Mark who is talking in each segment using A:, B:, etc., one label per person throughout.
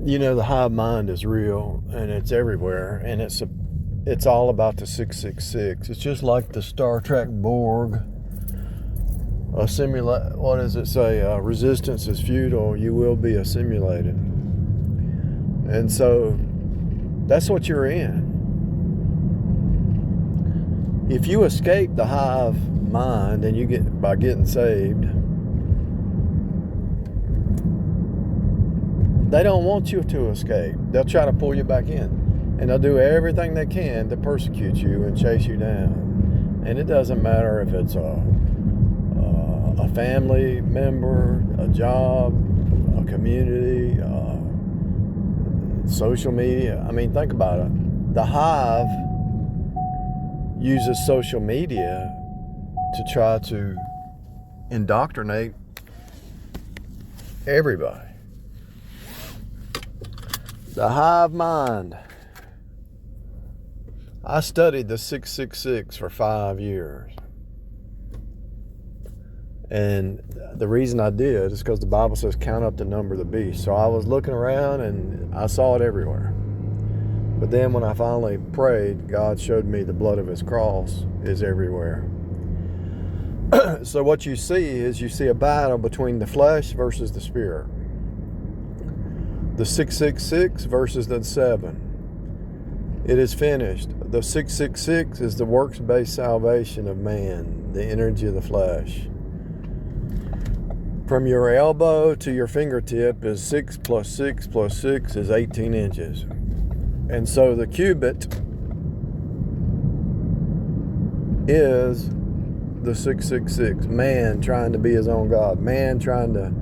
A: The hive mind is real, and it's everywhere, and it's all about the 666. It's just like the Star Trek Borg. What does it say? Resistance is futile. You will be assimilated. And so that's what you're in. If you escape the hive mind and you get by getting saved, they don't want you to escape. They'll try to pull you back in, and they'll do everything they can to persecute you and chase you down. And it doesn't matter if it's a family member, a job, a community, social media. I mean, think about it. The hive uses social media to try to indoctrinate everybody. The hive mind. I studied the 666 for 5 years. And the reason I did is because the Bible says count up the number of the beast. So I was looking around and I saw it everywhere. But then when I finally prayed, God showed me the blood of his cross is everywhere. So what you see is a battle between the flesh versus the spirit. The 666 versus the 7. It is finished. The 666 is the works-based salvation of man, the energy of the flesh. From your elbow to your fingertip is 6 plus 6 plus 6 is 18 inches. And so the cubit is the 666. Man trying to be his own God. Man trying to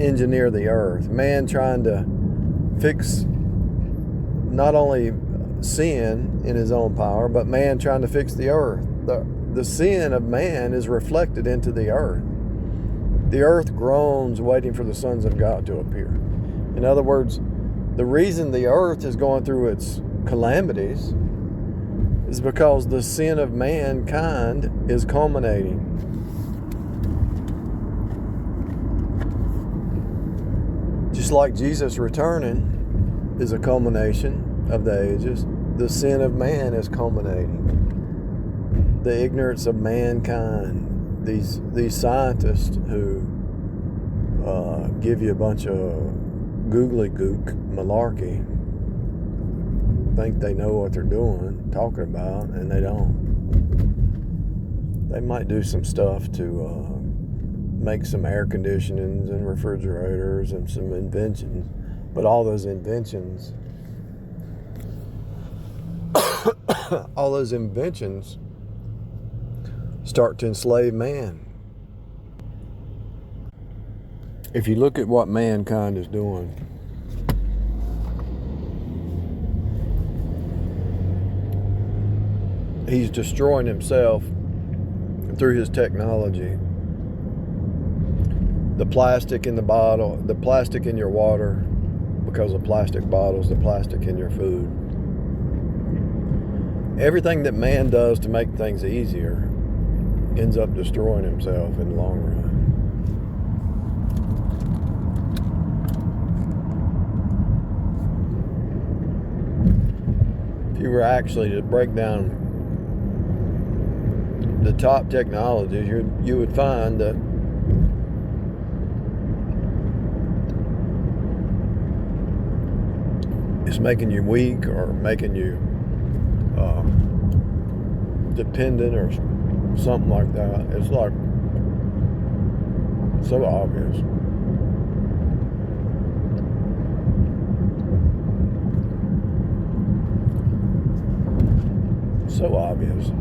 A: engineer the earth. Man trying to fix not only sin in his own power, but man trying to fix the earth. The sin of man is reflected into the earth. The earth groans waiting for the sons of God to appear. In other words, the reason the earth is going through its calamities is because the sin of mankind is culminating. Just like Jesus returning is a culmination of the ages, the sin of man is culminating. The ignorance of mankind, these scientists who give you a bunch of googly gook malarkey, think they know what they're doing, talking about, and they don't. They might do some stuff to make some air conditionings and refrigerators and some inventions, but all those inventions start to enslave man. If you look at what mankind is doing, he's destroying himself through his technology. The plastic in the bottle, the plastic in your water because of plastic bottles, the plastic in your food. Everything that man does to make things easier ends up destroying himself in the long run. If you were actually to break down the top technologies, you would find that it's making you weak or making you dependent or something like that. It's like so obvious. So obvious.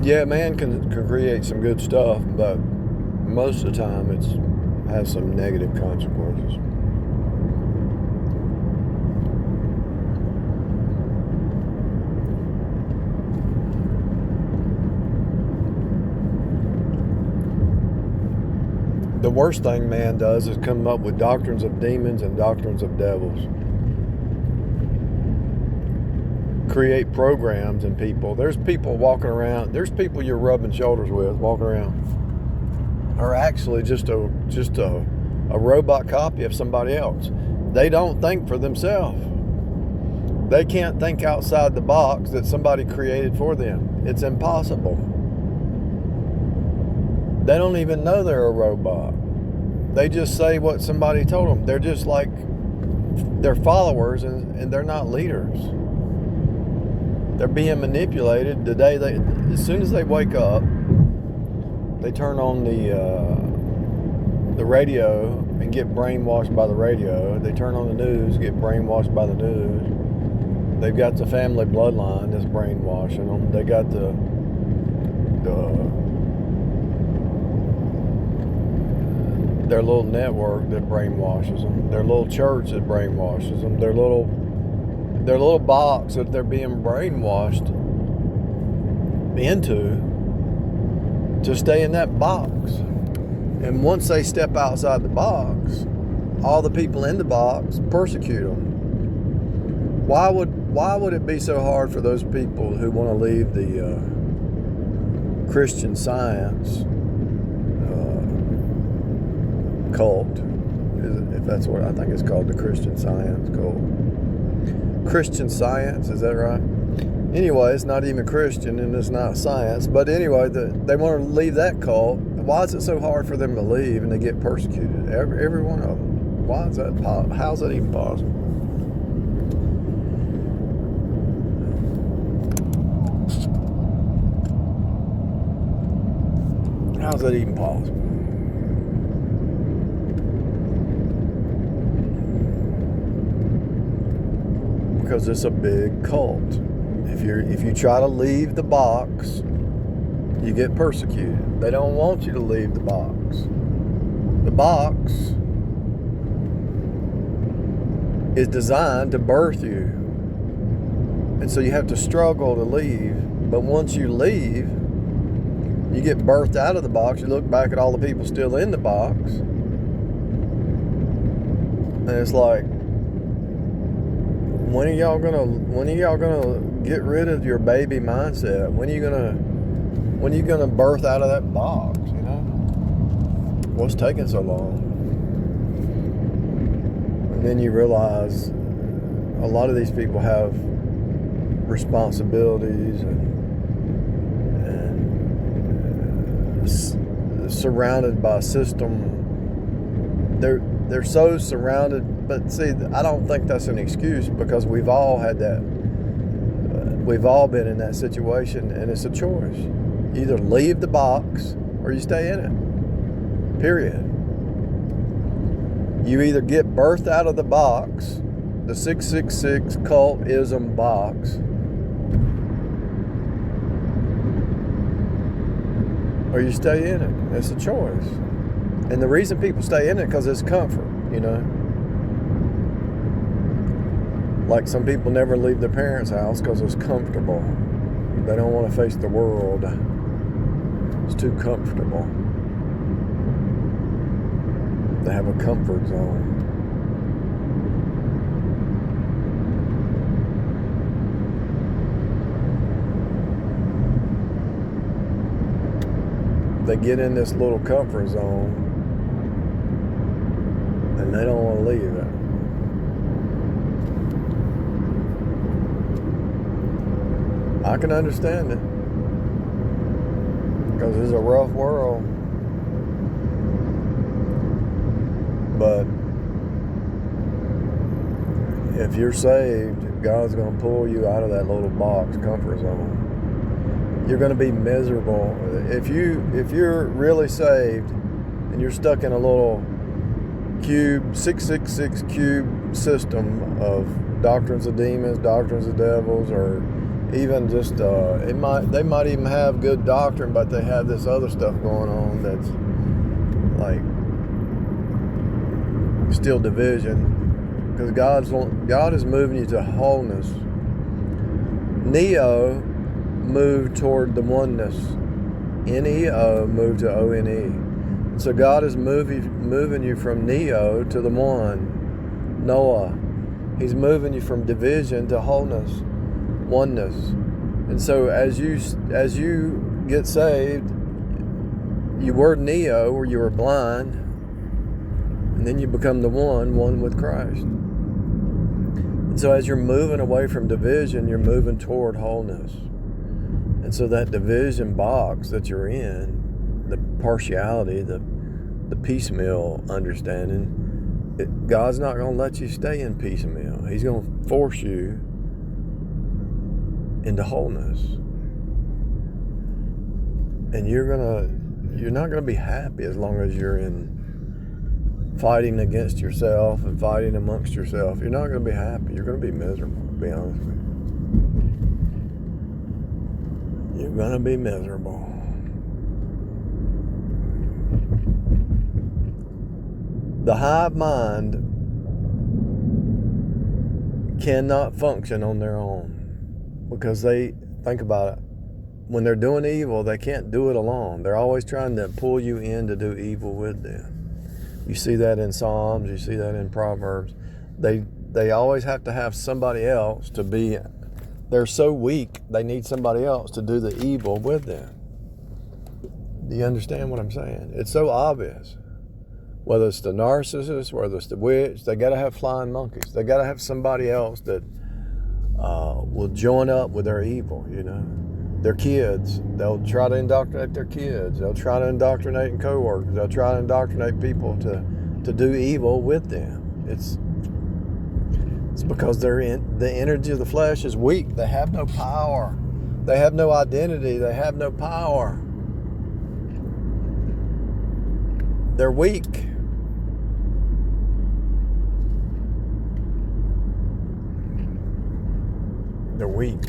A: Yeah, man can create some good stuff, but most of the time it has some negative consequences. The worst thing man does is come up with doctrines of demons and doctrines of devils. create programs in people. There's people walking around. There's people you're rubbing shoulders with walking around are actually just a robot copy of somebody else. They don't think for themselves. They can't think outside the box that somebody created for them. It's impossible. They don't even know they're a robot. They just say what somebody told them. They're just like, they're followers and they're not leaders. They're being manipulated. As soon as they wake up, they turn on the radio and get brainwashed by the radio. They turn on the news, get brainwashed by the news. They've got the family bloodline that's brainwashing them. They got their little network that brainwashes them. Their little church that brainwashes them. Their little box that they're being brainwashed into to stay in that box. And once they step outside the box, all the people in the box persecute them. Why would it be so hard for those people who want to leave the Christian Science cult, if that's what I think it's called, the Christian Science cult? Christian Science, is that right? Anyway, it's not even Christian and it's not science. But anyway, they want to leave that cult. Why is it so hard for them to leave and they get persecuted? Every one of them. Why is that? How's that even possible? How's that even possible? Because it's a big cult. If you try to leave the box, you get persecuted. They don't want you to leave the box. The box is designed to birth you. And so you have to struggle to leave. But once you leave, you get birthed out of the box. You look back at all the people still in the box. And it's like, when are y'all gonna get rid of your baby mindset? When are you gonna birth out of that box, you know? What's taking so long? And then you realize a lot of these people have responsibilities and surrounded by a system. They're so surrounded, but see, I don't think that's an excuse, because we've all had that. We've all been in that situation, and it's a choice. You either leave the box or you stay in it. Period. You either get birthed out of the box, the 666 cultism box, or you stay in it. It's a choice. And the reason people stay in it because it's comfort, you know. Like some people never leave their parents' house because it's comfortable. They don't want to face the world. It's too comfortable. They have a comfort zone. They get in this little comfort zone and they don't want to leave it. I can understand it, because it's a rough world. But if you're saved, God's going to pull you out of that little box, comfort zone. You're going to be miserable. If you're really saved and you're stuck in a little cube, 666 cube system of doctrines of demons, doctrines of devils, or even just they might even have good doctrine, but they have this other stuff going on that's like still division, because God is moving you to wholeness. Neo moved toward the oneness. Neo moved to O-N-E. So God is moving you from Neo to the one, Noah. He's moving you from division to wholeness. oneness. And so as you get saved, you were neo, or you were blind, and then you become the one with Christ. And so as you're moving away from division, you're moving toward wholeness. And so that division box that you're in, the partiality, the piecemeal understanding, God's not going to let you stay in piecemeal. He's going to force you into wholeness. And you're not going to be happy as long as you're in fighting against yourself and fighting amongst yourself. You're not going to be happy. You're going to be miserable, to be honest with you. You're going to be miserable. The hive mind cannot function on their own, because they, think about it, when they're doing evil, they can't do it alone. They're always trying to pull you in to do evil with them. You see that in Psalms, you see that in Proverbs. They always have to have somebody else to be, they're so weak, they need somebody else to do the evil with them. Do you understand what I'm saying? It's so obvious. Whether it's the narcissist, whether it's the witch, they got to have flying monkeys. They got to have somebody else that will join up with their evil, you know. Their kids, they'll try to indoctrinate their kids. They'll try to indoctrinate coworkers. They'll try to indoctrinate people to do evil with them. It's because the energy of the flesh is weak. They have no power. They have no identity. They have no power. They're weak. They're weak.